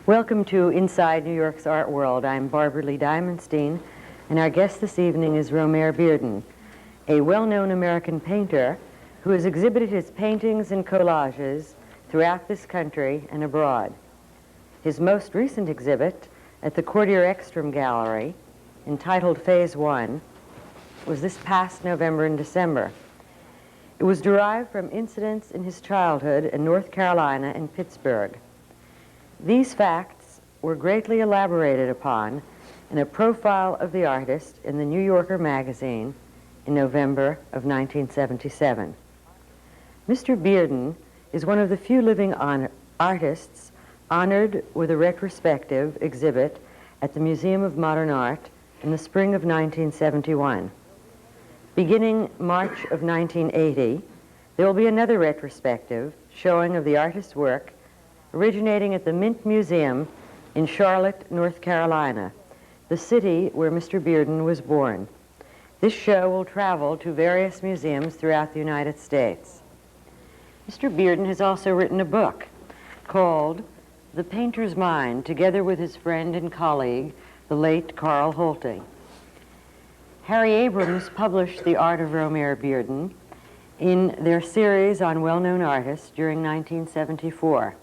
Welcome to Inside New York's Art World. I'm Barbara Lee Diamondstein, and our guest this evening is Romare Bearden, a well-known American painter who has exhibited his paintings and collages throughout this country and abroad. His most recent exhibit at the Courtier Ekstrom Gallery, entitled Phase 1, was this past November and December. It was derived from incidents in his childhood in North Carolina and Pittsburgh. These facts were greatly elaborated upon in a profile of the artist in the New Yorker magazine in November of 1977. Mr. Bearden is one of the few living artists honored with a retrospective exhibit at the Museum of Modern Art in the spring of 1971. Beginning March of 1980, there will be another retrospective showing of the artist's work originating at the Mint Museum in Charlotte, North Carolina, the city where Mr. Bearden was born. This show will travel to various museums throughout the United States. Mr. Bearden has also written a book called The Painter's Mind, together with his friend and colleague, the late Carl Holting. Harry Abrams published The Art of Romare Bearden in their series on well-known artists during 1974.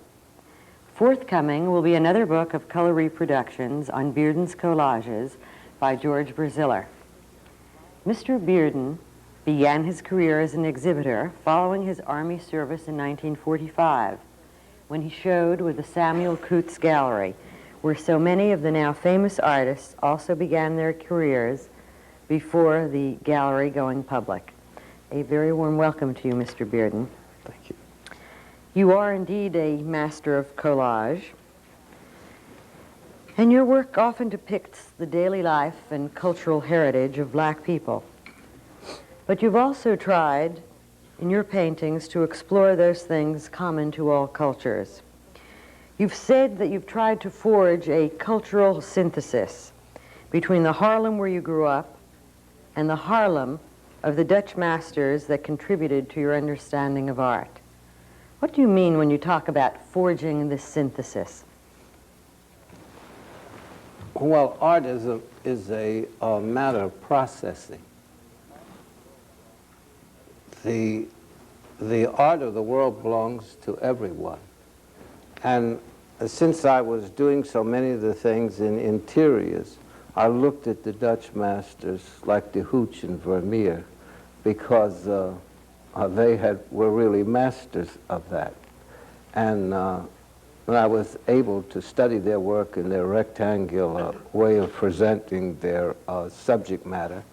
Forthcoming will be another book of color reproductions on Bearden's collages by George Braziller. Mr. Bearden began his career as an exhibitor following his Army service in 1945, when he showed with the Samuel Coots Gallery, where so many of the now famous artists also began their careers before the gallery going public. A very warm welcome to you, Mr. Bearden. Thank you. You are indeed a master of collage, and your work often depicts the daily life and cultural heritage of black people. But you've also tried, in your paintings, to explore those things common to all cultures. You've said that you've tried to forge a cultural synthesis between the Harlem where you grew up and the Harlem of the Dutch masters that contributed to your understanding of art. What do you mean when you talk about forging this synthesis? Well, art is a matter of processing. The art of the world belongs to everyone. And since I was doing so many of the things in interiors, I looked at the Dutch masters like de Hooch and Vermeer because they were really masters of that. And when I was able to study their work and their rectangular way of presenting their subject matter,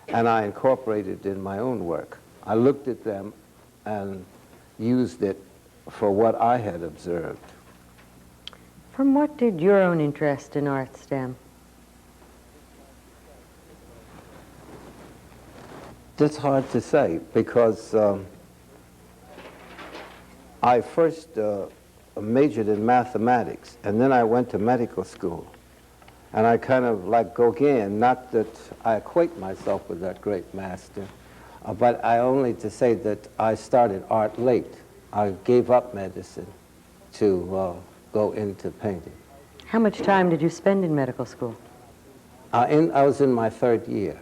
and I incorporated it in my own work. I looked at them and used it for what I had observed. From what did your own interest in art stem? That's hard to say because I first majored in mathematics, and then I went to medical school. And I kind of, like Gauguin, not that I equate myself with that great master, but I only to say that I started art late. I gave up medicine to go into painting. How much time did you spend in medical school? I was in my third year.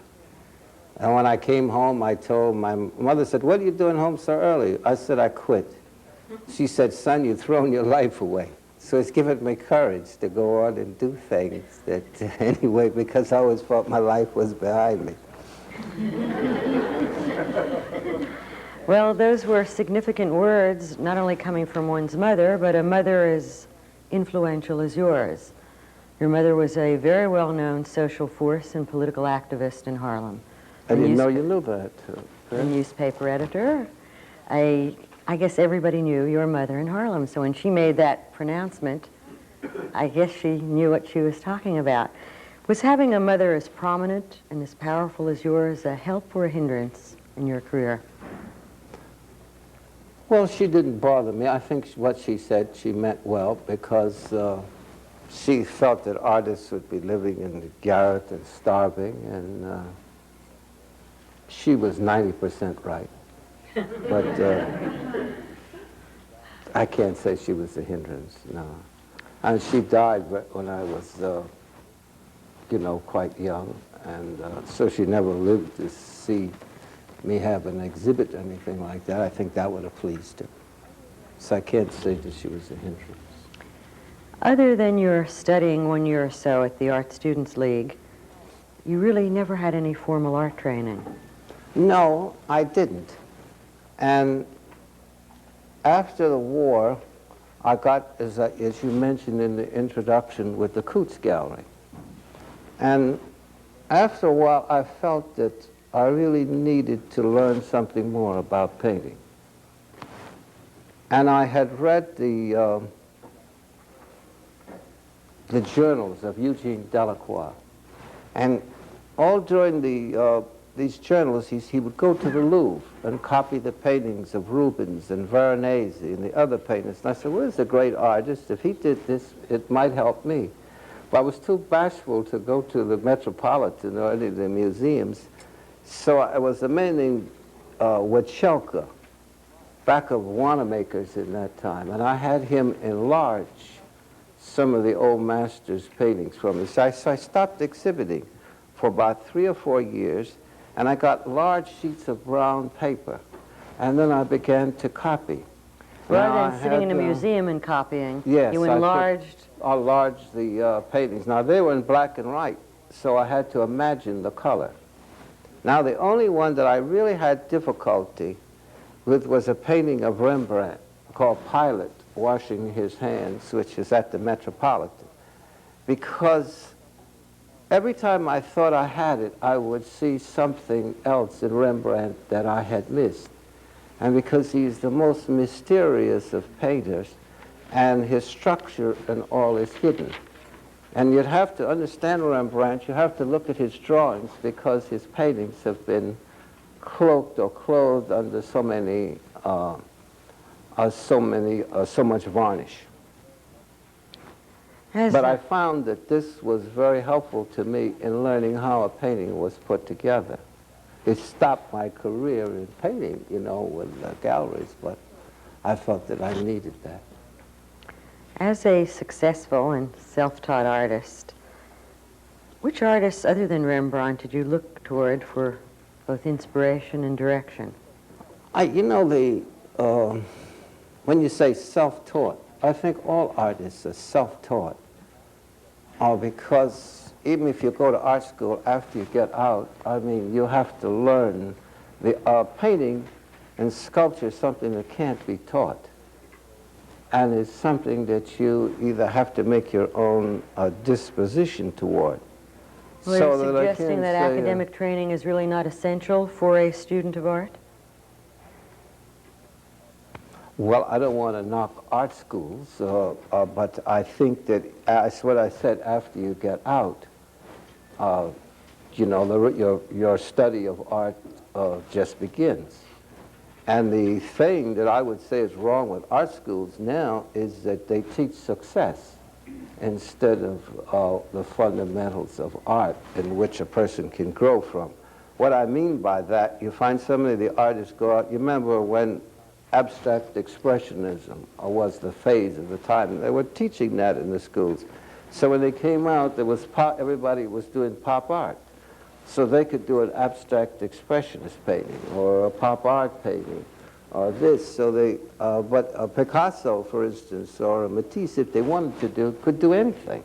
And when I came home, I told my mother, said, "What are you doing home so early?" I said, "I quit." She said, "Son, you've thrown your life away." So it's given me courage to go on and do things that, anyway, because I always felt my life was behind me. Well, those were significant words, not only coming from one's mother, but a mother as influential as yours. Your mother was a very well-known social force and political activist in Harlem. I didn't know you knew that. A newspaper editor. I guess everybody knew your mother in Harlem, so when she made that pronouncement, I guess she knew what she was talking about. Was having a mother as prominent and as powerful as yours a help or a hindrance in your career? Well, she didn't bother me. I think what she said she meant well, because she felt that artists would be living in the garret and starving, and she was 90% right. But I can't say she was a hindrance, no. And she died when I was, you know, quite young. And so she never lived to see me have an exhibit or anything like that. I think that would have pleased her. So I can't say that she was a hindrance. Other than your studying 1 year or so at the Art Students League, you really never had any formal art training. No, I didn't. And after the war, I got, as you mentioned in the introduction, with the Coots Gallery. And after a while, I felt that I really needed to learn something more about painting. And I had read the journals of Eugene Delacroix. And all during these journals, he would go to the Louvre and copy the paintings of Rubens and Veronese and the other painters. And I said, well, this is a great artist. If he did this, it might help me. But I was too bashful to go to the Metropolitan or any of the museums. So I was a man named Wachelka, back of Wanamaker's in that time. And I had him enlarge some of the old masters' paintings for me. So I stopped exhibiting for about 3 or 4 years, and I got large sheets of brown paper. And then I began to copy. Rather than sitting in a museum and copying, yes, you enlarged? I enlarged the paintings. Now, they were in black and white, so I had to imagine the color. Now, the only one that I really had difficulty with was a painting of Rembrandt called Pilate Washing His Hands, which is at the Metropolitan, because every time I thought I had it, I would see something else in Rembrandt that I had missed. And because he's the most mysterious of painters, and his structure and all is hidden. And you'd have to understand Rembrandt, you have to look at his drawings, because his paintings have been cloaked or clothed under so much varnish. But I found that this was very helpful to me in learning how a painting was put together. It stopped my career in painting, you know, with galleries, but I felt that I needed that. As a successful and self-taught artist, which artists other than Rembrandt did you look toward for both inspiration and direction? You know, when you say self-taught, I think all artists are self-taught. Because even if you go to art school after you get out, I mean, you have to learn. The painting and sculpture is something that can't be taught. And it's something that you either have to make your own disposition toward. Well, so you're suggesting that academic training is really not essential for a student of art? Well, I don't want to knock art schools, but I think that, as what I said, after you get out, you know, your study of art just begins. And the thing that I would say is wrong with art schools now is that they teach success instead of the fundamentals of art in which a person can grow from. What I mean by that, you find so many of the artists go out. You remember when abstract expressionism was the phase of the time. They were teaching that in the schools. So when they came out, there was everybody was doing pop art. So they could do an abstract expressionist painting or a pop art painting or this. So they, but a Picasso, for instance, or a Matisse, if they wanted to do, could do anything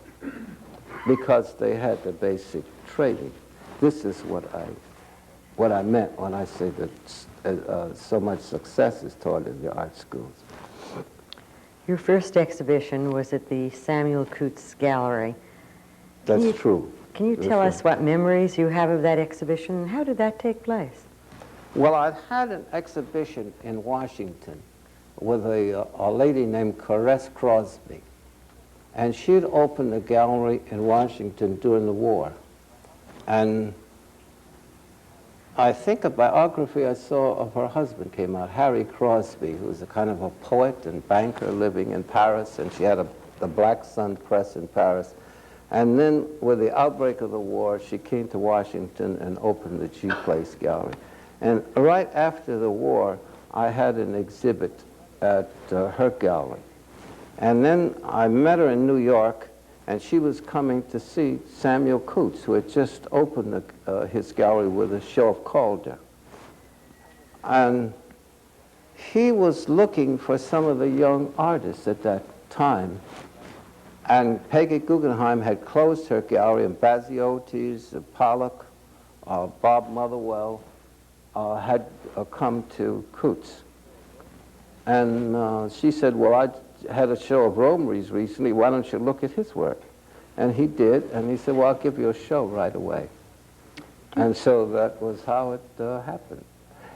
because they had the basic training. This is what I meant when I say that so much success is taught in the art schools. Your first exhibition was at the Samuel Coots Gallery. That's true. Can you tell us what memories you have of that exhibition, and how did that take place? Well, I'd had an exhibition in Washington with a lady named Caress Crosby, and she'd opened a gallery in Washington during the war. And I think a biography I saw of her husband came out, Harry Crosby, who was a kind of a poet and banker living in Paris, and she had the Black Sun Press in Paris. And then, with the outbreak of the war, she came to Washington and opened the G Place Gallery. And right after the war, I had an exhibit at her gallery. And then I met her in New York, and she was coming to see Samuel Coates, who had just opened his gallery with a show of Calder. And he was looking for some of the young artists at that time. And Peggy Guggenheim had closed her gallery, and Baziotis, Pollock, Bob Motherwell had come to Coates. And she said, well, I had a show of Romare's recently. Why don't you look at his work? And he did, and he said, well, I'll give you a show right away. And so that was how it happened.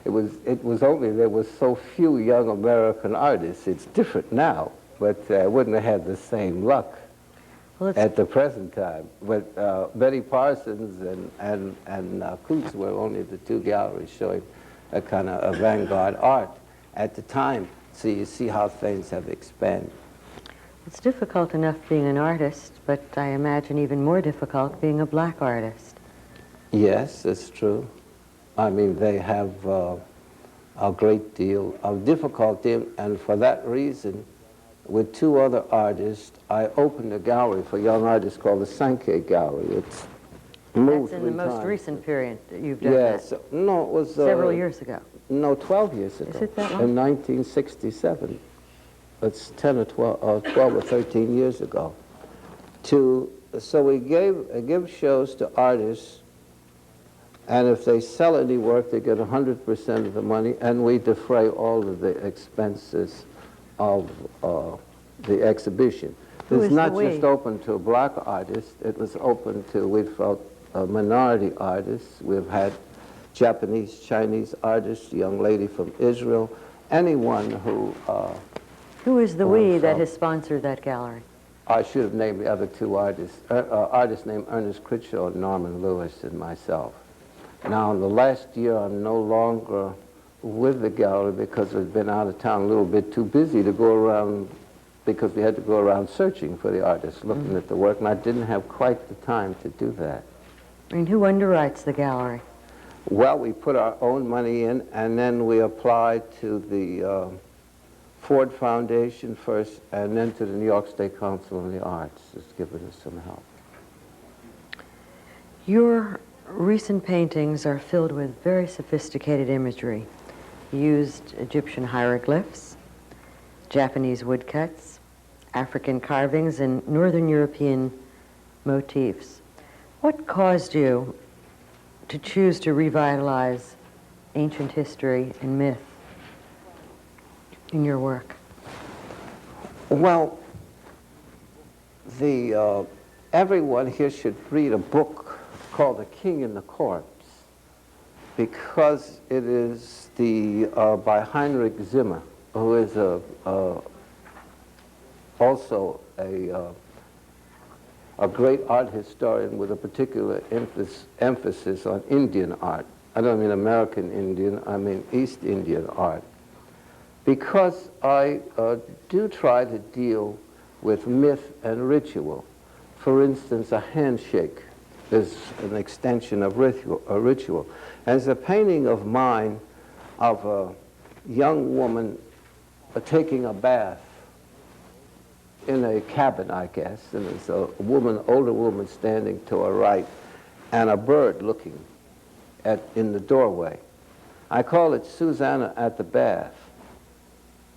It was only there was so few young American artists. It's different now, but I wouldn't have had the same luck at the present time. But Betty Parsons and Coates were only the two galleries showing a kind of avant-garde art at the time. So you see how things have expanded. It's difficult enough being an artist, but I imagine even more difficult being a black artist. Yes, it's true. I mean, they have a great deal of difficulty, and for that reason, with two other artists, I opened a gallery for young artists called the Sankey Gallery. It's moved That's in the most recent period that you've done yes. that. No, it was... Several years ago. No, 12 years ago. Is it that long? In 1967. It's 10 or 12 or 13 years ago. So we give shows to artists, and if they sell any work, they get 100% of the money, and we defray all of the expenses of the exhibition. It's not just open to black artists. It was open to, we felt, minority artists. We've had Japanese, Chinese artists, a young lady from Israel, anyone who... Who is the we that has sponsored that gallery? I should have named the other two artists. Artists named Ernest Critchlow, Norman Lewis, and myself. Now, in the last year, I'm no longer with the gallery because I've been out of town a little bit too busy to go around, because we had to go around searching for the artists, looking at the work, and I didn't have quite the time to do that. And who underwrites the gallery? Well, we put our own money in, and then we applied to the Ford Foundation first, and then to the New York State Council on the Arts, that's given us some help. Your recent paintings are filled with very sophisticated imagery. You used Egyptian hieroglyphs, Japanese woodcuts, African carvings, and Northern European motifs. What caused you to choose to revitalize ancient history and myth in your work? Well, everyone here should read a book called The King and the Corpse, because it is by Heinrich Zimmer, who is also a great art historian with a particular emphasis on Indian art. I don't mean American Indian, I mean East Indian art. Because I do try to deal with myth and ritual. For instance, a handshake is an extension of a ritual. As a painting of mine of a young woman taking a bath in a cabin, I guess, and there's a woman, older woman standing to her right, and a bird looking in the doorway. I call it Susanna at the bath.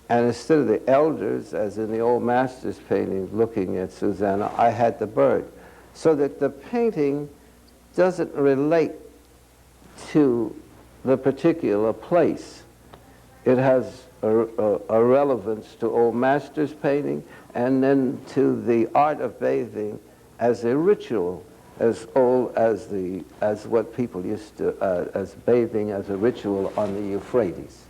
And instead of the elders, as in the old master's painting, looking at Susanna, I had the bird. So that the painting doesn't relate to the particular place. It has a relevance to old master's painting, and then to the art of bathing as a ritual, as old as what people used to, as bathing as a ritual on the Euphrates.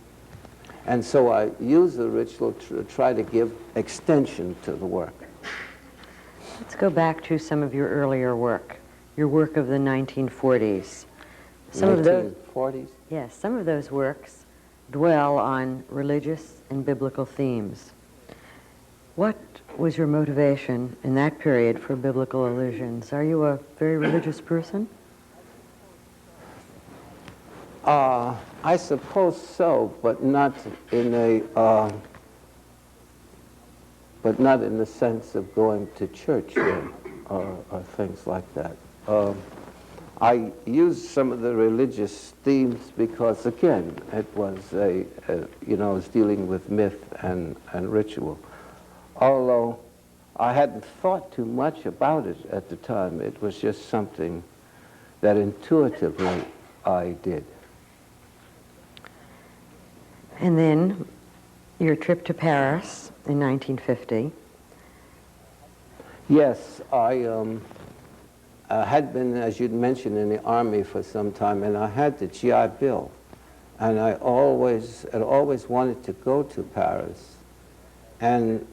And so I use the ritual to try to give extension to the work. Let's go back to some of your earlier work, your work of the 1940s. 1940s? Yes, some of those works dwell on religious and biblical themes. What was your motivation in that period for biblical allusions? Are you a very religious person? I suppose so, but not in a but not in the sense of going to church or things like that. I used some of the religious themes because, again, it was I was dealing with myth and ritual. Although I hadn't thought too much about it at the time, it was just something that intuitively I did. And then your trip to Paris in 1950. Yes, I had been, as you'd mentioned, in the Army for some time, and I had the GI Bill. And I had always wanted to go to Paris. And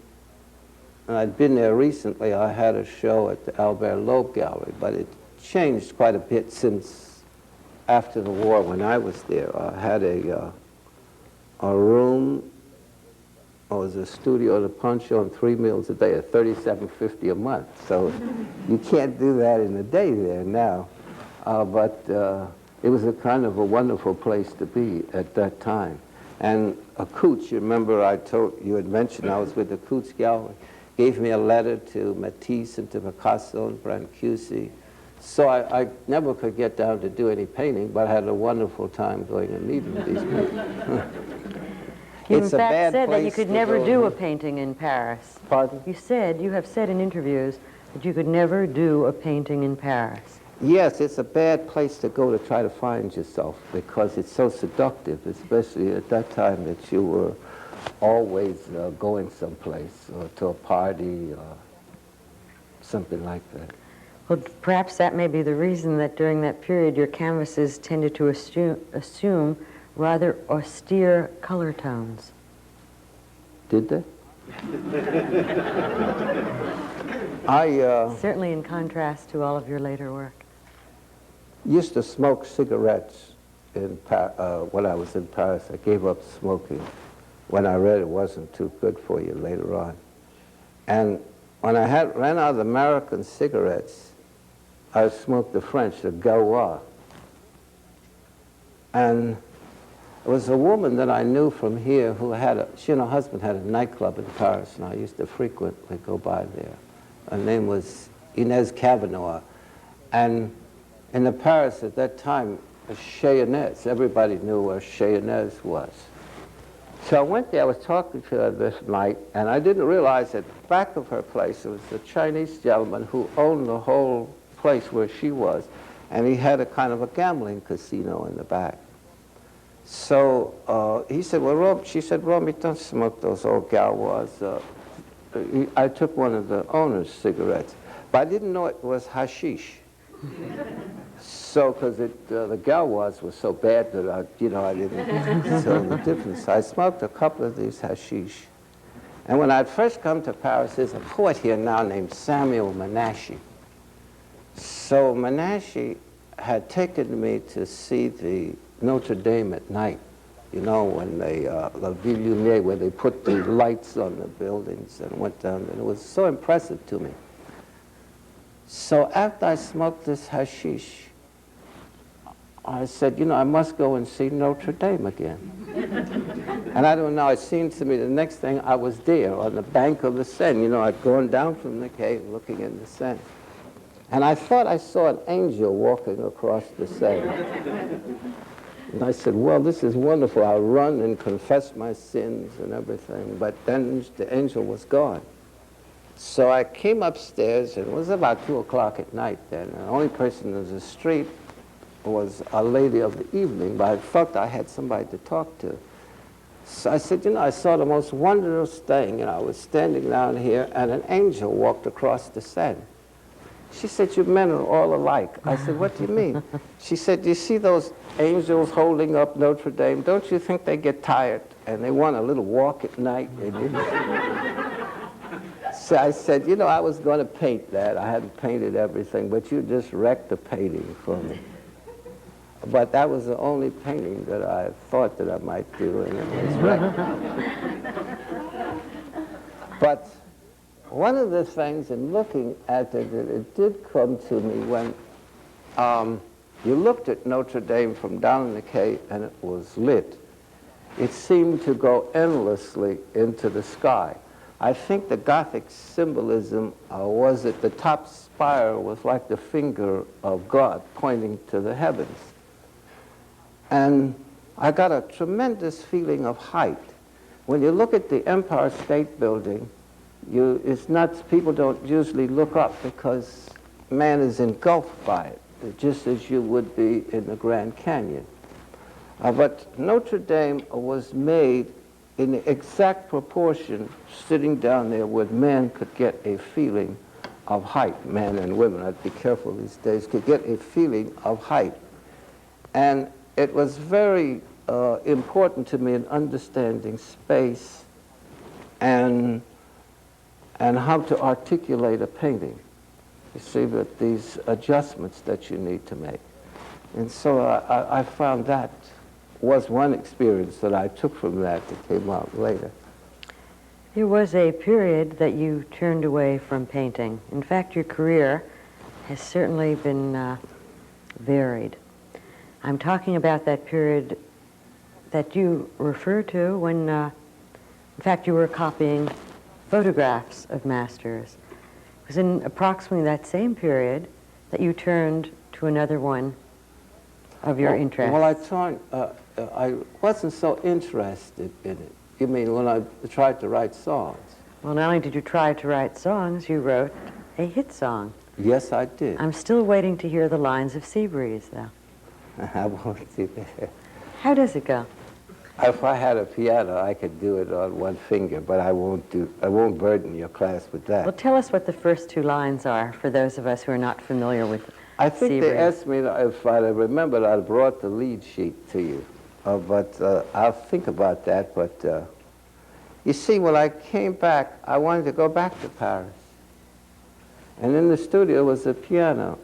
I'd been there recently. I had a show at the Albert Loeb Gallery, but it changed quite a bit since after the war when I was there. I had a room. It was a studio, the poncho, and 3 meals a day at $37.50 a month. So you can't do that in a day there now. But it was a kind of a wonderful place to be at that time. And Coots, you remember you had mentioned I was with the Coots Gallery, gave me a letter to Matisse and to Picasso and Brancusi. So I never could get down to do any painting, but I had a wonderful time going and meeting these people. You in fact said that you could never do a painting in Paris. Pardon? You have said in interviews that you could never do a painting in Paris. Yes, it's a bad place to go to try to find yourself because it's so seductive, especially at that time that you were always going someplace or to a party or something like that. Well, perhaps that may be the reason that during that period your canvases tended to assume rather austere color tones. Did they? Certainly in contrast to all of your later work. Used to smoke cigarettes when I was in Paris. I gave up smoking when I read it wasn't too good for you later on. And when I ran out of American cigarettes, I smoked the French, the Gaulois. And it was a woman that I knew from here who she and her husband had a nightclub in Paris, and I used to frequently go by there. Her name was Inez Cavanaugh. And in the Paris at that time, Chez Inez, everybody knew where Chez Inez was. So I went there, I was talking to her this night, and I didn't realize at the back of her place, there was a Chinese gentleman who owned the whole place where she was, and he had a kind of a gambling casino in the back. So he said, well, Rob, she said, Romy, don't smoke those old Gaulois. I took one of the owner's cigarettes, but I didn't know it was hashish. So, because the Gaulois was so bad that I didn't tell the difference. I smoked a couple of these hashish. And when I'd first come to Paris, there's a poet here now named Samuel Menashe. So Menashe had taken me to see the Notre Dame at night, when they, La Ville Lumière, where they put the lights on the buildings and went down, and it was so impressive to me. So after I smoked this hashish, I said, I must go and see Notre Dame again. And I don't know, it seemed to me the next thing I was there on the bank of the Seine. I'd gone down from the quay looking in the Seine. And I thought I saw an angel walking across the Seine. And I said, well, this is wonderful. I'll run and confess my sins and everything. But then the angel was gone. So I came upstairs, and it was about 2 o'clock at night then. And the only person in the street was a lady of the evening, but I felt I had somebody to talk to. So I said, I saw the most wondrous thing. I was standing down here, and an angel walked across the Seine. She said, you men are all alike. I said, what do you mean? She said, do you see those angels holding up Notre Dame? Don't you think they get tired and they want a little walk at night? So I said, I was going to paint that. I hadn't painted everything, but you just wrecked the painting for me. But that was the only painting that I thought that I might do, and it was wrecked. But one of the things in looking at it, it did come to me when you looked at Notre Dame from down in the quay and it was lit. It seemed to go endlessly into the sky. I think the Gothic symbolism was that the top spire was like the finger of God pointing to the heavens. And I got a tremendous feeling of height. When you look at the Empire State Building, it's not, people don't usually look up because man is engulfed by it, just as you would be in the Grand Canyon. But Notre Dame was made in the exact proportion, sitting down there where men could get a feeling of height. Men and women, I'd be careful these days, could get a feeling of height. And it was very important to me in understanding space and how to articulate a painting. You see, that these adjustments that you need to make. And so I found that was one experience that I took from that came out later. There was a period that you turned away from painting. In fact, your career has certainly been varied. I'm talking about that period that you refer to when, in fact, you were copying photographs of masters. It was in approximately that same period that you turned to another one of your interests. Well, I wasn't so interested in it. You mean when I tried to write songs? Well, not only did you try to write songs, you wrote a hit song. Yes, I did. I'm still waiting to hear the lines of Seabreeze, though. I won't do that. How does it go? If I had a piano, I could do it on one finger, but I won't burden your class with that. Well, tell us what the first two lines are for those of us who are not familiar with I think Seabreeze. they asked me if I remembered, I brought the lead sheet to you. But I'll think about that. But you see, when I came back, I wanted to go back to Paris. And in the studio was a piano.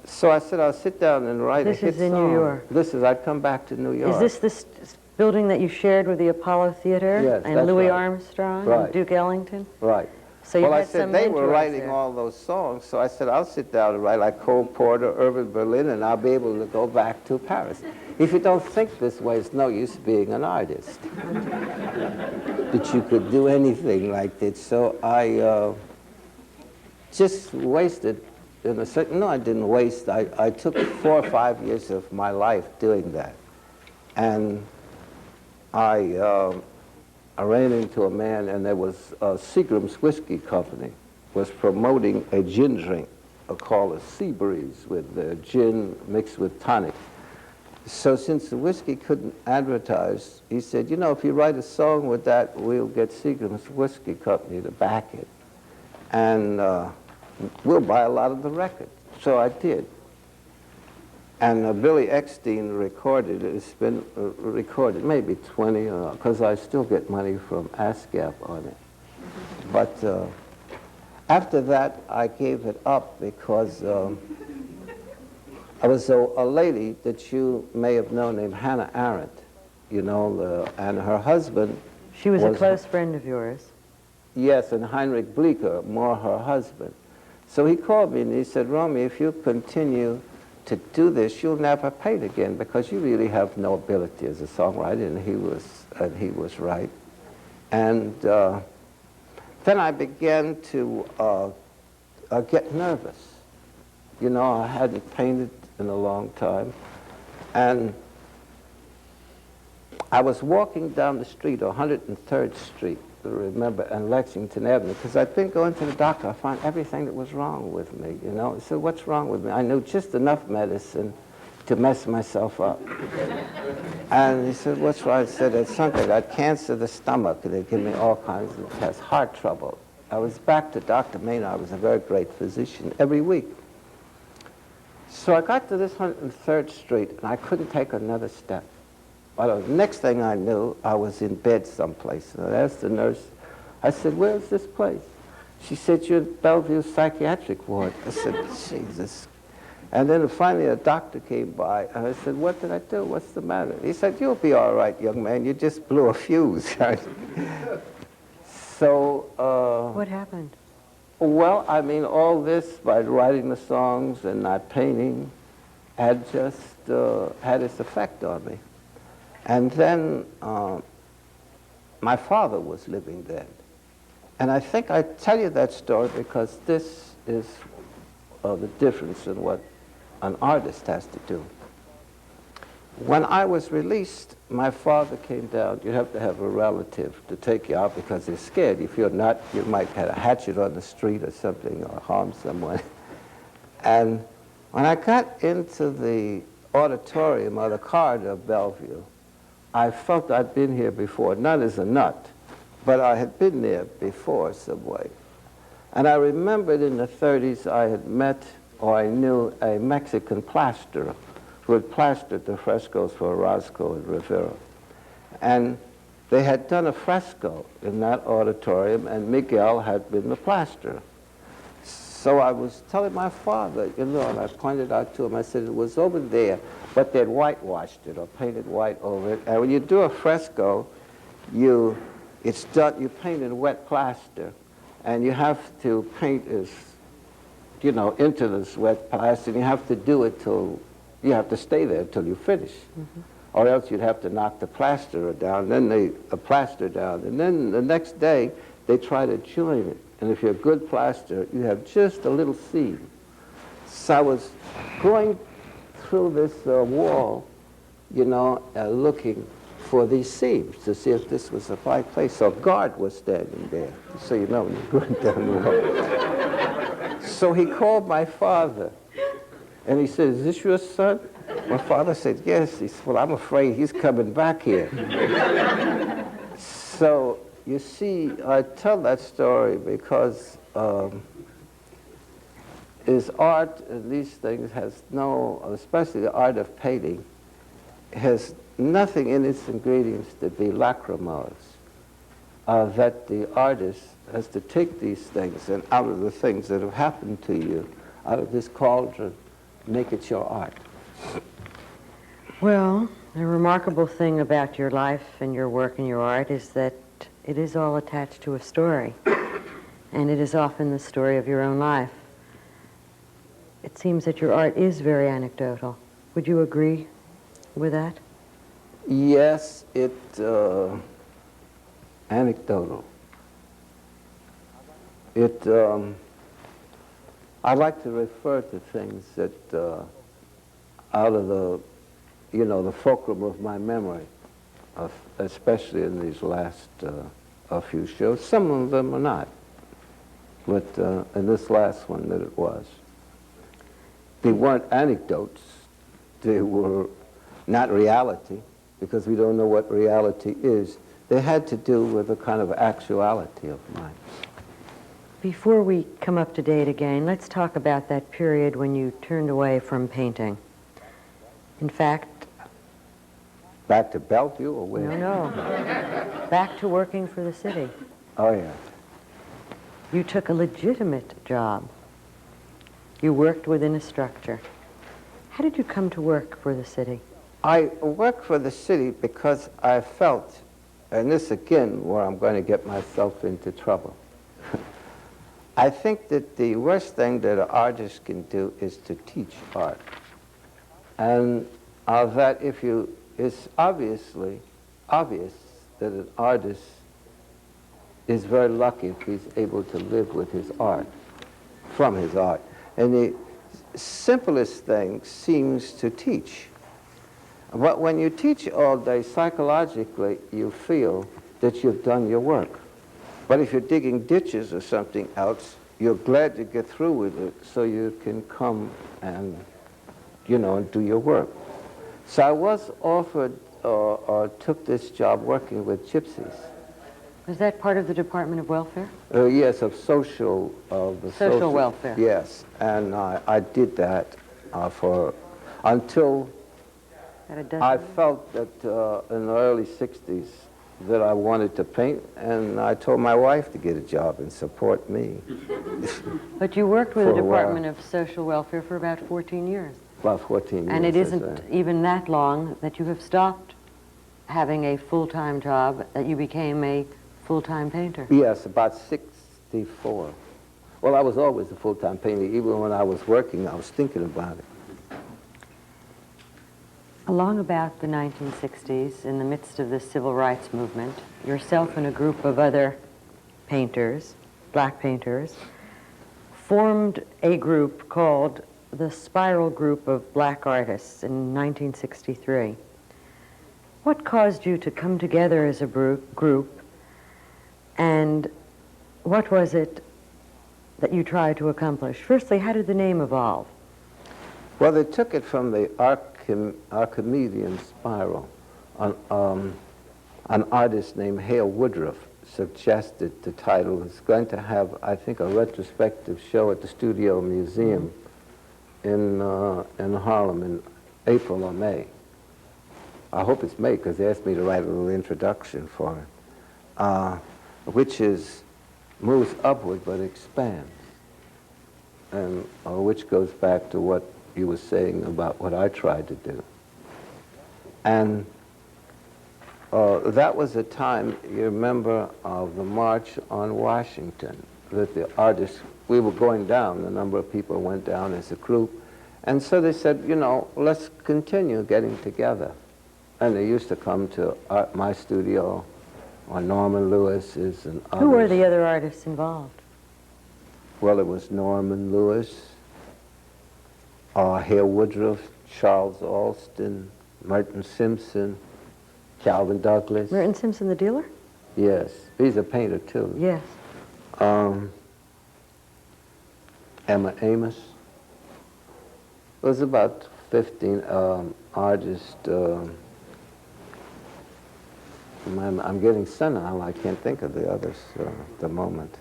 So I said, I'll sit down and write a hit song. This is in New York. I'd come back to New York. Is this the building that you shared with the Apollo Theater? Yes, and that's Louis right. Armstrong Right. and Duke Ellington? Right. So you well, I had said some they were mentors writing there. all those songs, so I said, I'll sit down and write like Cole Porter, Irving Berlin, and I'll be able to go back to Paris. If you don't think this way, it's no use being an artist. That you could do anything like this. So I just wasted, no, I didn't waste. I took 4 or 5 years of my life doing that. And I ran into a man, and there was Seagram's Whiskey Company was promoting a gin drink called a Seabreeze with gin mixed with tonic. So since the whiskey couldn't advertise, he said, you know, if you write a song with that, we'll get Seagram's Whiskey Company to back it. And we'll buy a lot of the records. So I did. And Billy Eckstein recorded it. It's been recorded, maybe 20, because I still get money from ASCAP on it. But after that, I gave it up because I was a lady that you may have known named Hannah Arendt, you know, and her husband. She was a close friend of yours. Yes, and Heinrich Bleecker, more her husband. So he called me and he said, Romy, if you continue to do this, you'll never paint again because you really have no ability as a songwriter, and he was right. And then I began to get nervous. You know, I hadn't painted in a long time, and I was walking down the street, 103rd Street, remember, and Lexington Avenue, because I'd been going to the doctor. I found everything that was wrong with me, you know. He said, what's wrong with me? I knew just enough medicine to mess myself up. And he said, what's wrong? I said, it's something. I got cancer of the stomach, and they give me all kinds of tests, heart trouble. I was back to Dr. Maynard, was a very great physician, every week. So I got to this 103rd Street, and I couldn't take another step. Well, the next thing I knew, I was in bed someplace. And I asked the nurse, I said, where's this place? She said, you're in Bellevue Psychiatric Ward. I said, Jesus. And then finally a doctor came by, and I said, what did I do? What's the matter? He said, you'll be all right, young man. You just blew a fuse. So... what happened? Well, I mean, all this, by writing the songs and not painting, had just had its effect on me. And then my father was living then. And I think I tell you that story because this is the difference in what an artist has to do. When I was released, my father came down. You have to have a relative to take you out because they're scared. If you're not, you might have a hatchet on the street or something or harm someone. And when I got into the auditorium or the corridor of Bellevue, I felt I'd been here before, not as a nut, but I had been there before some way. And I remembered in the 30s I had met, or I knew, a Mexican plasterer who had plastered the frescoes for Orozco and Rivera. And they had done a fresco in that auditorium, and Miguel had been the plasterer. So I was telling my father, you know, and I pointed out to him, I said, it was over there, but they'd whitewashed it or painted white over it. And when you do a fresco, you paint in wet plaster, and you have to paint as, you know, into this wet plaster, and you have to do it till, you have to stay there till you finish. Mm-hmm. Or else you'd have to knock the plaster down, then plaster down, and then the next day they try to join it. And if you're a good plasterer, you have just a little seam. So I was going through this wall, you know, looking for these seams to see if this was the right place. So a guard was standing there, so you know when you're going down the wall. So he called my father, and he said, is this your son? My father said, yes. He said, well, I'm afraid he's coming back here. So, you see, I tell that story because is art and these things has no, especially the art of painting, has nothing in its ingredients to be lacrimose. That the artist has to take these things and out of the things that have happened to you, out of this cauldron, make it your art. Well, the remarkable thing about your life and your work and your art is that it is all attached to a story, and it is often the story of your own life. It seems that your art is very anecdotal. Would you agree with that? Yes, anecdotal. I like to refer to things that out of the, you know, the fulcrum of my memory, especially in these last a few shows. Some of them are not, but in this last one that it was. They weren't anecdotes. They were not reality, because we don't know what reality is. They had to do with a kind of actuality of mine. Before we come up to date again, let's talk about that period when you turned away from painting. In fact... Back to Bellevue or where? No. Back to working for the city. Oh, yeah. You took a legitimate job. You worked within a structure. How did you come to work for the city? I worked for the city because I felt, and this again where I'm going to get myself into trouble, I think that the worst thing that an artist can do is to teach art. And that if you, it's obviously obvious that an artist is very lucky if he's able to live with his art, from his art. And the simplest thing seems to teach. But when you teach all day, psychologically, you feel that you've done your work. But if you're digging ditches or something else, you're glad to get through with it so you can come and, you know, and do your work. So I was offered or took this job working with gypsies. Was that part of the Department of Welfare? Yes, of social... the social welfare. Yes, and I did that until I felt that in the early 60s that I wanted to paint, and I told my wife to get a job and support me. But you worked with the Department of Social Welfare for about 14 years. About 14 years. And it isn't even that long that you have stopped having a full-time job, that you became a full-time painter. Yes, about 64. Well, I was always a full-time painter. Even when I was working, I was thinking about it. Along about the 1960s, in the midst of the civil rights movement, yourself and a group of other painters, black painters, formed a group called the Spiral Group of Black Artists in 1963. What caused you to come together as a group, and what was it that you tried to accomplish? Firstly, how did the name evolve? Well, they took it from the Archimedean spiral. An artist named Hale Woodruff suggested the title. It's going to have, I think, a retrospective show at the Studio Museum in Harlem in April or May. I hope it's May, because they asked me to write a little introduction for it, which moves upward but expands, and which goes back to what you were saying about what I tried to do. And that was a time, you remember, of the March on Washington, that the artists, we were going down, a number of people went down as a group, and so they said, you know, let's continue getting together. And they used to come to my studio, or Norman Lewis's and others. Who were the other artists involved? Well, it was Norman Lewis, Hale Woodruff, Charles Alston, Merton Simpson, Calvin Douglas. Merton Simpson, the dealer? Yes, he's a painter too. Yes. Emma Amos. It was about 15 artists. I'm getting senile. I can't think of the others at the moment.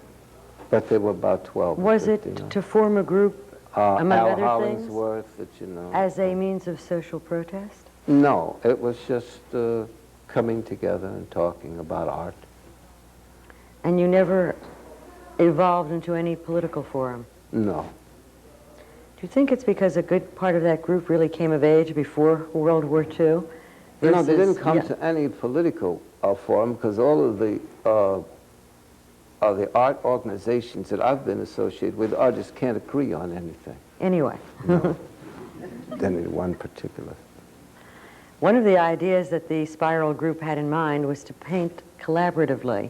But there were about 12. Was 15, it to form a group, among Al other Hollingsworth, that you know. things, as a means of social protest? No, it was just coming together and talking about art. And you never evolved into any political forum? No. Do you think it's because a good part of that group really came of age before World War II? No, they didn't come to any political forum, because all of the art organizations that I've been associated with, artists can't agree on anything. Anyway. No. Any one particular. One of the ideas that the Spiral Group had in mind was to paint collaboratively.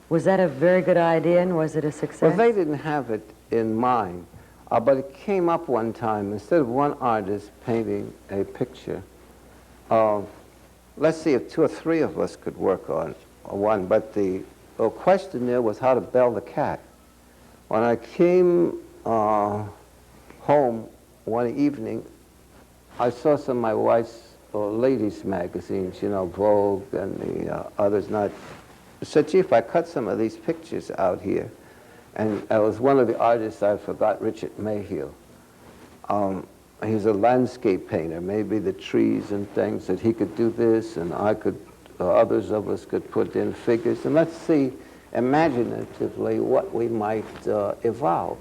Was that a very good idea, and was it a success? Well, they didn't have it in mind, but it came up one time. Instead of one artist painting a picture, let's see if 2 or 3 of us could work on one, but the question there was how to bell the cat. When I came home one evening, I saw some of my wife's ladies' magazines, you know, Vogue and the others. And I said, gee, if I cut some of these pictures out here, and I was one of the artists, I forgot, Richard Mayhew. He's a landscape painter, maybe the trees and things, that he could do this, and I could, others of us could put in figures, and let's see imaginatively what we might evolve.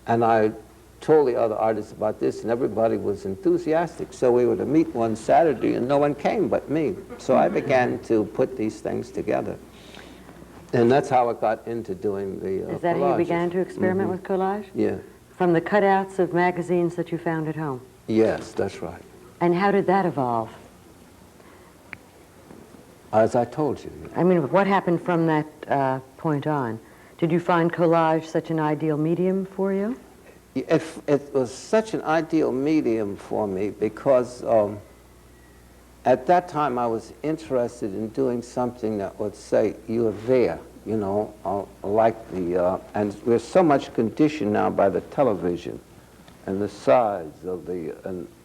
And I told the other artists about this, and everybody was enthusiastic. So we were to meet one Saturday, and no one came but me. So I began to put these things together. And that's how I got into doing the Is that how you collages. began to experiment with collage? Yeah. From the cutouts of magazines that you found at home? Yes, that's right. And how did that evolve? As I told you. I mean, what happened from that point on? Did you find collage such an ideal medium for you? It was such an ideal medium for me because at that time I was interested in doing something that would say, you are there, you know, like the, and we're so much conditioned now by the television and the size of the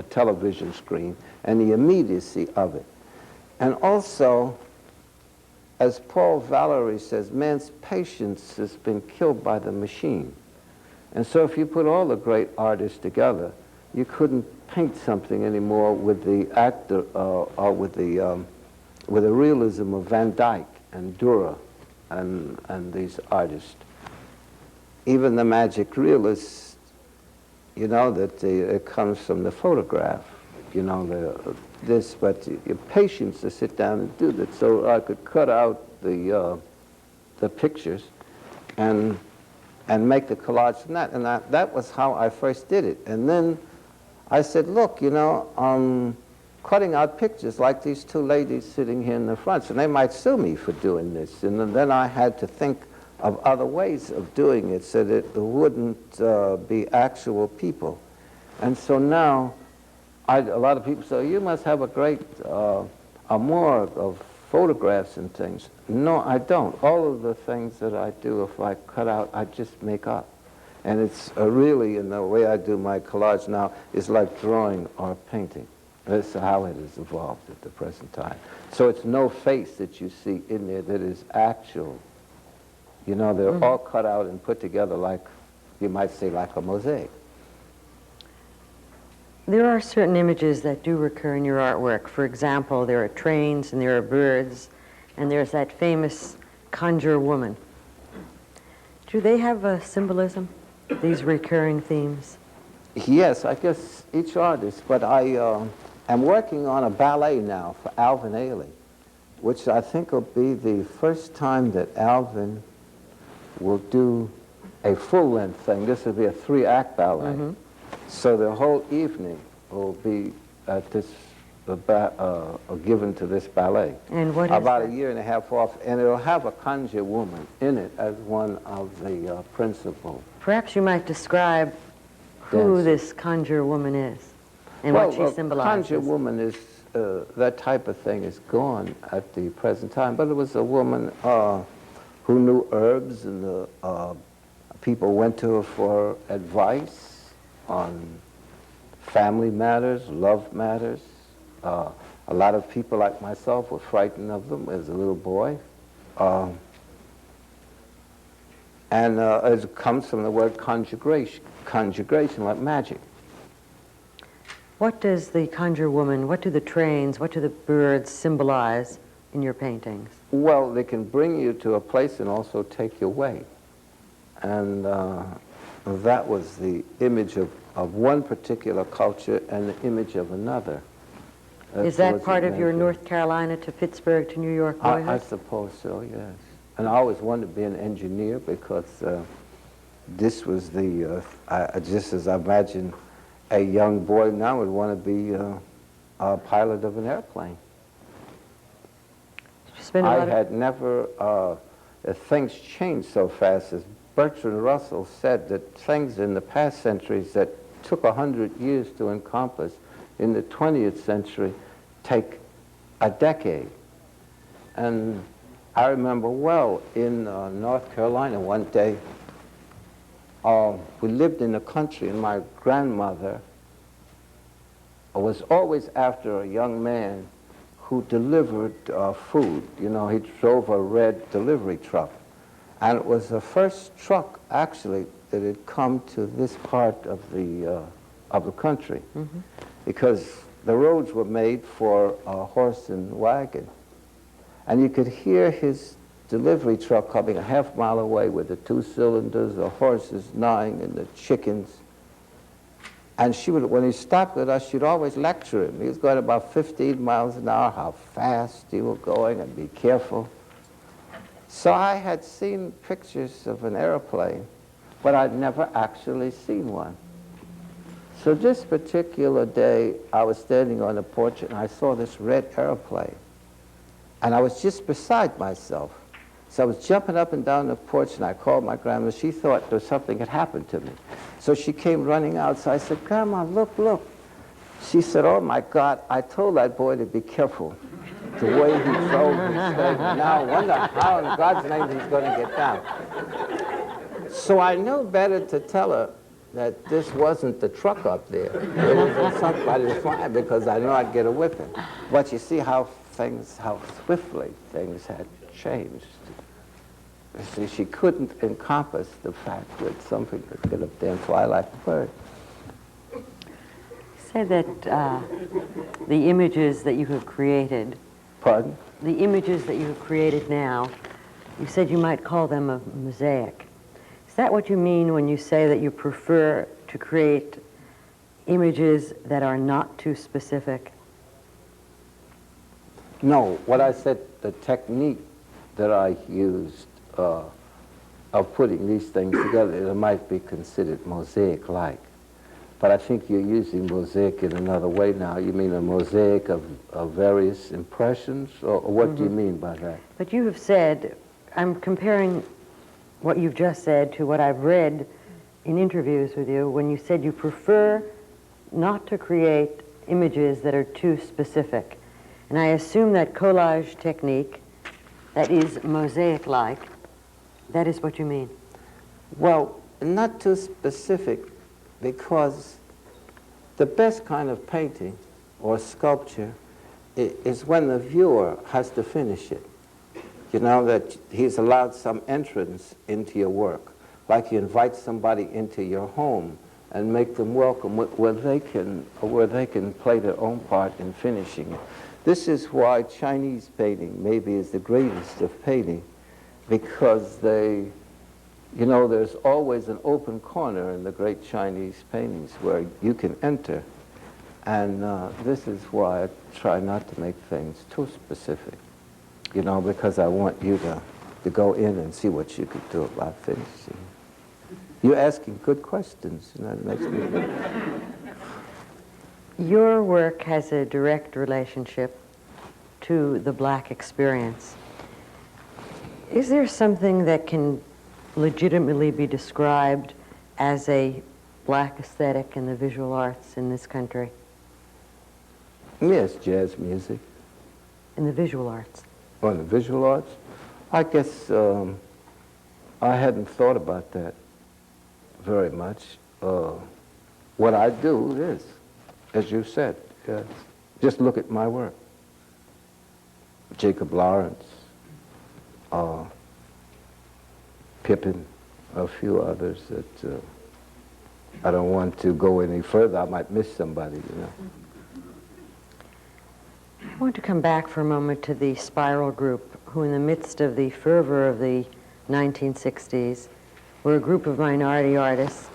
television screen and the immediacy of it. And also, as Paul Valery says, man's patience has been killed by the machine. And so if you put all the great artists together, you couldn't paint something anymore with the actor or with the realism of Van Dyck and Dürer and these artists. Even the magic realists, you know, that it comes from the photograph, you know, but your patience to sit down and do that. So I could cut out the pictures and make the collage from that. And that was how I first did it. And then I said, look, you know, cutting out pictures like these two ladies sitting here in the front. And they might sue me for doing this. And then I had to think of other ways of doing it so that it wouldn't be actual people. And so now, a lot of people say, you must have a great amour of photographs and things. No, I don't. All of the things that I do, if I cut out, I just make up. And it's really, in the way I do my collage now, is like drawing or painting. That's how it has evolved at the present time. So it's no face that you see in there that is actual. You know, they're all cut out and put together like, you might say, like a mosaic. There are certain images that do recur in your artwork. For example, there are trains and there are birds, and there's that famous conjure woman. Do they have a symbolism, these recurring themes? Yes, I guess each artist, but I am working on a ballet now for Alvin Ailey, which I think will be the first time that Alvin will do a full-length thing. This will be a 3-act ballet. So the whole evening will be at this, given to this ballet. And what is about that? a year and a half off, and it'll have a conjure woman in it as one of the principal. Perhaps you might describe who this conjure woman is and what she symbolizes. Conjure woman is, that type of thing is gone at the present time, but it was a woman who knew herbs, and the people went to her for advice on family matters, love matters. A lot of people like myself were frightened of them as a little boy. And it comes from the word conjugation, like magic. What does the conjure woman, what do the trains, what do the birds symbolize in your paintings? Well, they can bring you to a place and also take you away. And that was the image of one particular culture and the image of another. Is that part of your North Carolina to Pittsburgh to New York boyhood? I suppose so, yes. And I always wanted to be an engineer because this was the, just as I imagine a young boy now would want to be a pilot of an airplane. I had never, things changed so fast. As Bertrand Russell said, that things in the past centuries that took 100 years to encompass in the 20th century take a decade. And I remember well in North Carolina one day, we lived in the country, and my grandmother was always after a young man who delivered food. You know, he drove a red delivery truck. And it was the first truck, actually, that had come to this part of the country. Because the roads were made for a horse and wagon. And you could hear his delivery truck coming a half-mile away with the 2 cylinders, the horses gnawing, and the chickens. And she would, when he stopped with us, she'd always lecture him. He was going about 15 miles an hour, how fast he was going, and be careful. So I had seen pictures of an airplane, but I'd never actually seen one. So this particular day, I was standing on the porch, and I saw this red airplane. And I was just beside myself. So I was jumping up and down the porch, and I called my grandma. She thought there was something had happened to me. So she came running out. So I said, "Grandma, look, look." She said, "Oh, my God, I told that boy to be careful. The way he drove his thing. Now I wonder how in God's name he's going to get down." So I knew better to tell her that this wasn't the truck up there. It was somebody flying, because I knew I'd get a whipping. But you see how swiftly things had changed. You see, she couldn't encompass the fact that something could get up there and fly like a bird. You say that the images that you have created... Pardon? The images that you have created now, you said you might call them a mosaic. Is that what you mean when you say that you prefer to create images that are not too specific? No, what I said, the technique that I used of putting these things together, it might be considered mosaic-like. But I think you're using mosaic in another way now. You mean a mosaic of various impressions, or what do you mean by that? But you have said, I'm comparing what you've just said to what I've read in interviews with you, when you said you prefer not to create images that are too specific. And I assume that collage technique, that is mosaic-like, that is what you mean. Well, not too specific, because the best kind of painting or sculpture is when the viewer has to finish it. You know, that he's allowed some entrance into your work, like you invite somebody into your home and make them welcome, where they can play their own part in finishing it. This is why Chinese painting maybe is the greatest of painting, because they, you know, there's always an open corner in the great Chinese paintings where you can enter. And this is why I try not to make things too specific, you know, because I want you to go in and see what you could do about finishing. You're asking good questions, and that makes me good. Your work has a direct relationship to the black experience. Is there something that can legitimately be described as a black aesthetic in the visual arts in this country? Yes, jazz music. In the visual arts? Oh, in the visual arts? I guess I hadn't thought about that very much. What I do is, as you said, yes, just look at my work. Jacob Lawrence, Pippin, a few others that I don't want to go any further. I might miss somebody, you know. I want to come back for a moment to the Spiral Group, who in the midst of the fervor of the 1960s were a group of minority artists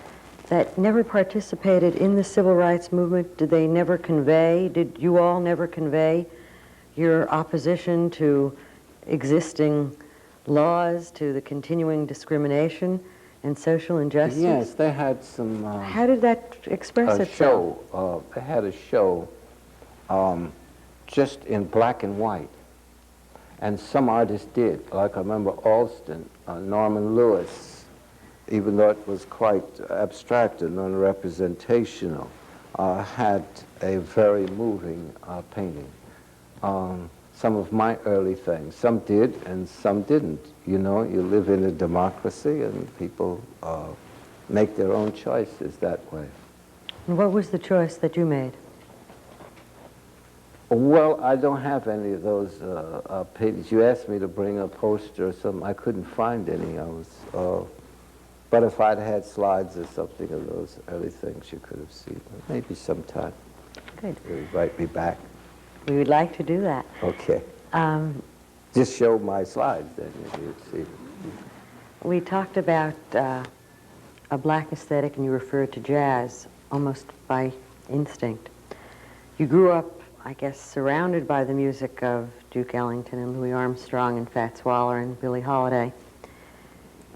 that never participated in the civil rights movement. Did you all never convey your opposition to existing laws, to the continuing discrimination and social injustice? Yes, they had some... How did that express itself? They had a show just in black and white. And some artists did. Like I remember Alston, Norman Lewis, even though it was quite abstract and non-representational, had a very moving painting. Some of my early things, some did and some didn't. You know, you live in a democracy and people make their own choices that way. And what was the choice that you made? Well, I don't have any of those paintings. You asked me to bring a poster or something. I couldn't find any. But if I'd had slides or something of those early things, you could have seen them. Maybe sometime. Good. You'll invite me back. We would like to do that. Okay. Just show my slides, then you'd see them. We talked about a black aesthetic, and you referred to jazz almost by instinct. You grew up, I guess, surrounded by the music of Duke Ellington and Louis Armstrong and Fats Waller and Billie Holiday.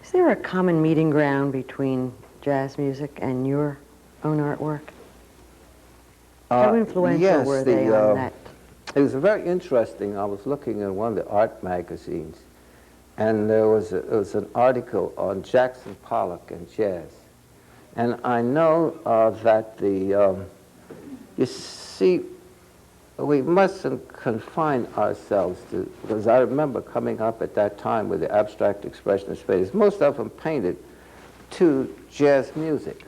Is there a common meeting ground between jazz music and your own artwork? How influential were they on that? It was very interesting. I was looking at one of the art magazines, and there was an article on Jackson Pollock and jazz. And I know that you see, we mustn't confine ourselves to, because I remember coming up at that time with the abstract expressionist painters. Most of them painted to jazz music.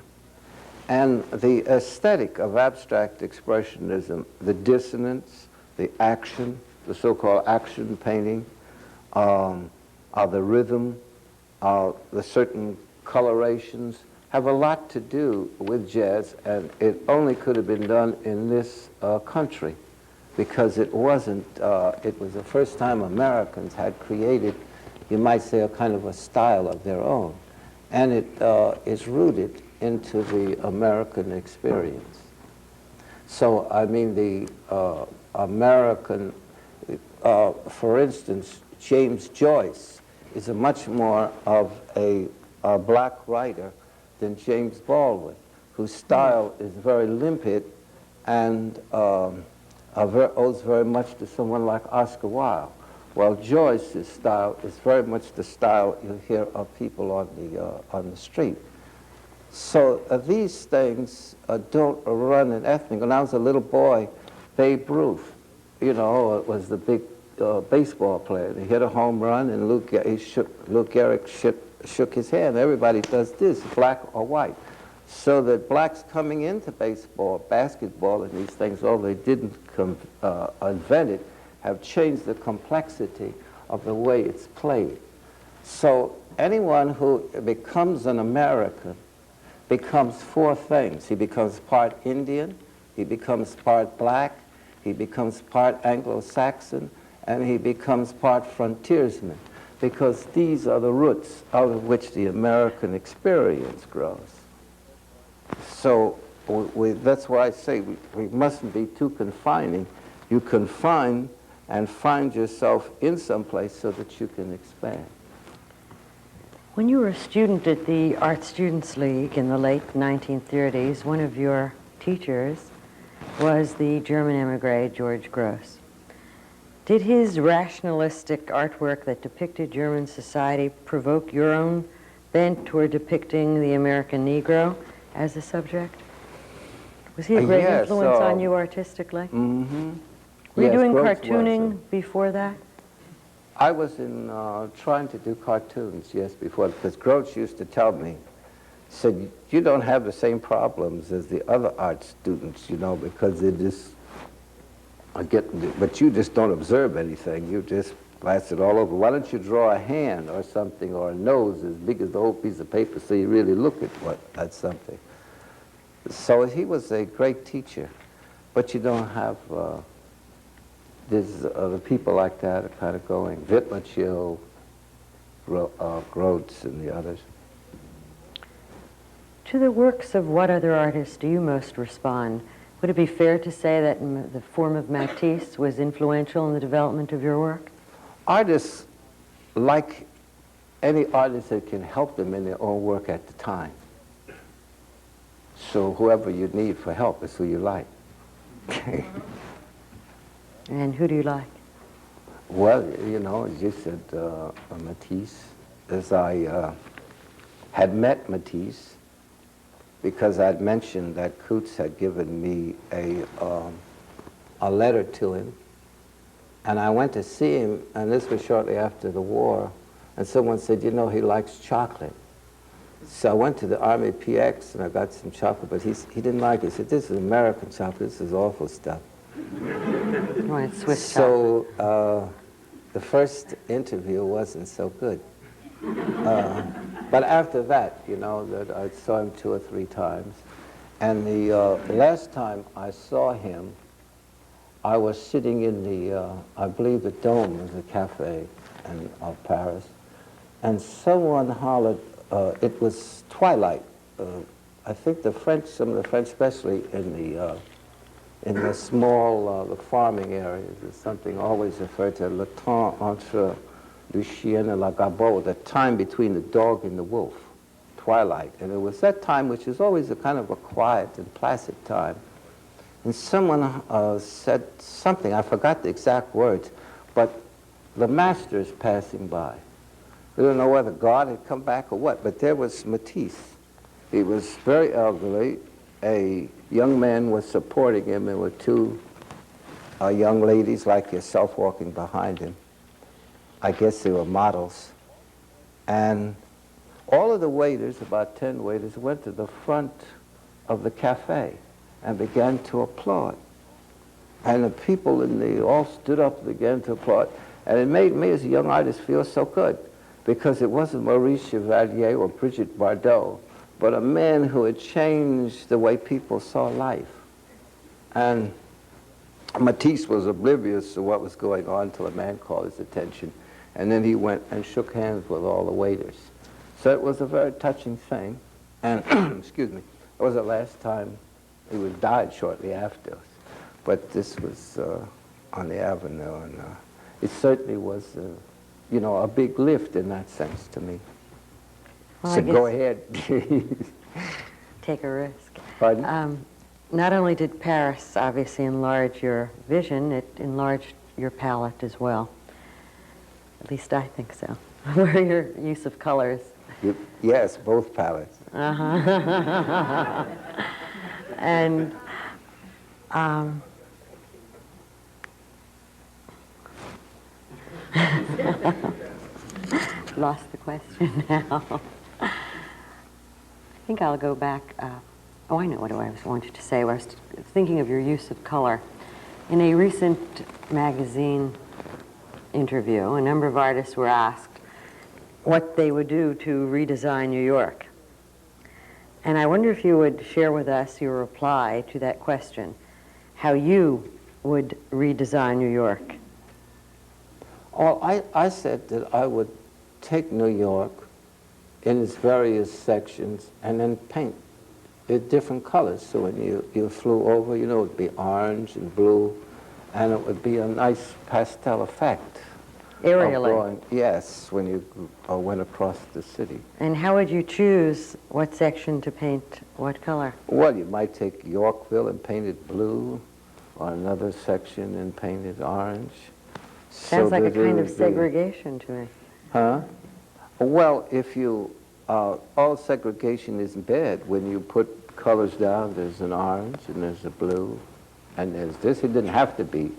And the aesthetic of abstract expressionism, the dissonance, the action, the so-called action painting, the rhythm, the certain colorations, have a lot to do with jazz, and it only could have been done in this country, because it wasn't, it was the first time Americans had created, you might say, a kind of a style of their own. And it is rooted into the American experience. So, I mean, the American, for instance, James Joyce is a much more of a black writer than James Baldwin, whose style is very limpid and owes very much to someone like Oscar Wilde. While Joyce's style is very much the style you hear of people on the street. So these things don't run in ethnic. When I was a little boy, Babe Ruth, you know, was the big baseball player. He hit a home run, and Lou Gehrig shook his hand. Everybody does this, black or white. So that blacks coming into baseball, basketball, and these things, although they didn't invent it, have changed the complexity of the way it's played. So anyone who becomes an American becomes four things. He becomes part Indian, he becomes part black, he becomes part Anglo-Saxon, and he becomes part frontiersman, because these are the roots out of which the American experience grows. So that's why I say we mustn't be too confining. You confine and find yourself in some place so that you can expand. When you were a student at the Art Students League in the late 1930s, one of your teachers was the German emigre George Gross. Did his rationalistic artwork that depicted German society provoke your own bent toward depicting the American Negro as a subject? Was he a great influence on you artistically? Mm-hmm. Were you doing Gross cartooning before that? I was trying to do cartoons, yes, before, because Gross used to tell me, said, you don't have the same problems as the other art students, you know, because they just but you just don't observe anything. You just blast it all over. Why don't you draw a hand or something, or a nose as big as the whole piece of paper, so you really look at something. So he was a great teacher, but you don't have there's other people like that are kind of going. Wittmann, Groats, and the others. To the works of what other artists do you most respond? Would it be fair to say that the form of Matisse was influential in the development of your work? Artists like any artist that can help them in their own work at the time. So whoever you need for help is who you like. And who do you like? Well, you know, as you said, Matisse, as I had met Matisse, because I'd mentioned that Coots had given me a letter to him, and I went to see him, and this was shortly after the war, and someone said, you know, he likes chocolate. So I went to the Army PX, and I got some chocolate, but he didn't like it. He said, this is American chocolate, this is awful stuff. You wanted Swiss chocolate. So the first interview wasn't so good. But after that, you know, that I saw him 2 or 3 times. And the last time I saw him, I was sitting in the, I believe the Dome is a cafe of Paris, and someone hollered, it was twilight. I think the French, some of the French, especially in the small, the farming areas, is something always referred to, le temps entre le chien et la garbeau, the time between the dog and the wolf, twilight. And it was that time which is always a kind of a quiet and placid time. And someone said something, I forgot the exact words, but the master is passing by. We don't know whether God had come back or what, but there was Matisse. He was very elderly. A young man was supporting him. There were 2 young ladies like yourself walking behind him. I guess they were models. And all of the waiters, about 10 waiters, went to the front of the cafe and began to applaud. And the people all stood up and began to applaud. And it made me as a young artist feel so good, because it wasn't Maurice Chevalier or Brigitte Bardot, but a man who had changed the way people saw life. And Matisse was oblivious to what was going on until a man called his attention. And then he went and shook hands with all the waiters. So it was a very touching thing. And, excuse me, it was the last time he died shortly after. But this was on the Avenue, and it certainly was, you know, a big lift in that sense to me. Well, So go ahead. Take a risk. Pardon? Not only did Paris obviously enlarge your vision, it enlarged your palette as well. At least I think so. Where your use of colors. Yes, both palettes. Uh-huh. And lost the question now. I think I'll go back. I know what I wanted to say. I was thinking of your use of color. In a recent magazine interview, a number of artists were asked what they would do to redesign New York. And I wonder if you would share with us your reply to that question, how you would redesign New York. Oh, I said that I would take New York in its various sections and then paint it different colors. So when you flew over, you know, it would be orange and blue, and it would be a nice pastel effect. Aerially. Yes, when you went across the city. And how would you choose what section to paint what color? Well, you might take Yorkville and paint it blue, or another section and paint it orange. Sounds like a kind of segregation to me. Huh? Well, if you, all segregation is bad. When you put colors down, there's an orange and there's a blue, and there's this. It didn't have to be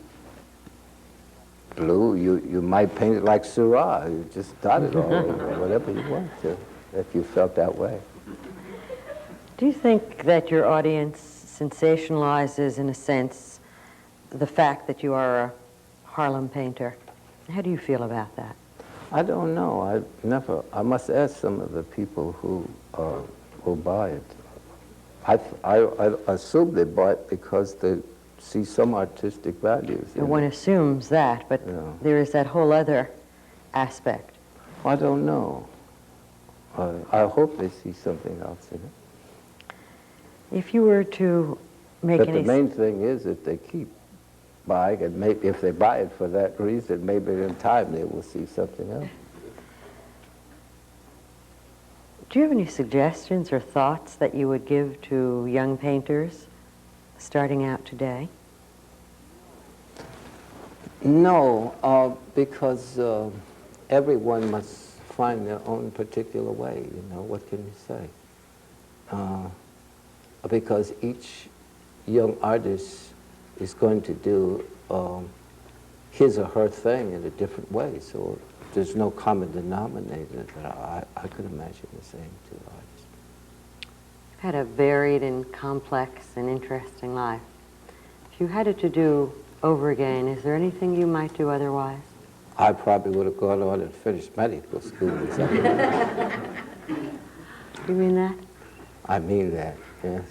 blue. You might paint it like Syrah. You just dot it all over, whatever you want to, if you felt that way. Do you think that your audience sensationalizes, in a sense, the fact that you are a Harlem painter? How do you feel about that? I don't know. I must ask some of the people who buy it. I assume they buy it because they see some artistic values. One assumes that, but Yeah. there is that whole other aspect. I don't know. I hope they see something else in it. If you were to make But any... the main thing is that they keep buying, and maybe if they buy it for that reason, maybe in time they will see something else. Do you have any suggestions or thoughts that you would give to young painters starting out today? No, because everyone must find their own particular way, you know, what can you say? Because each young artist is going to do his or her thing in a different way, so there's no common denominator that I could imagine the same two artists. You've had a varied and complex and interesting life. If you had it to do over again, is there anything you might do otherwise? I probably would have gone on and finished medical school or something. You mean that? I mean that, yes.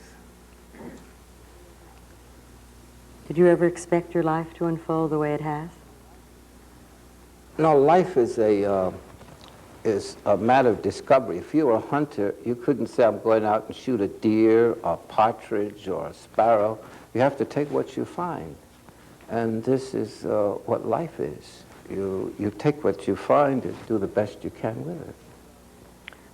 Did you ever expect your life to unfold the way it has? No, life is a matter of discovery. If you were a hunter, you couldn't say, I'm going out and shoot a deer, a partridge, or a sparrow. You have to take what you find. And this is what life is. You take what you find and do the best you can with it.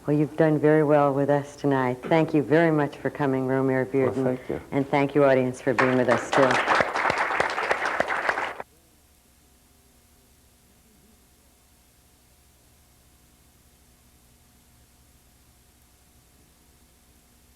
Well, you've done very well with us tonight. Thank you very much for coming, Romare Bearden. Well, thank you. And thank you, audience, for being with us, too.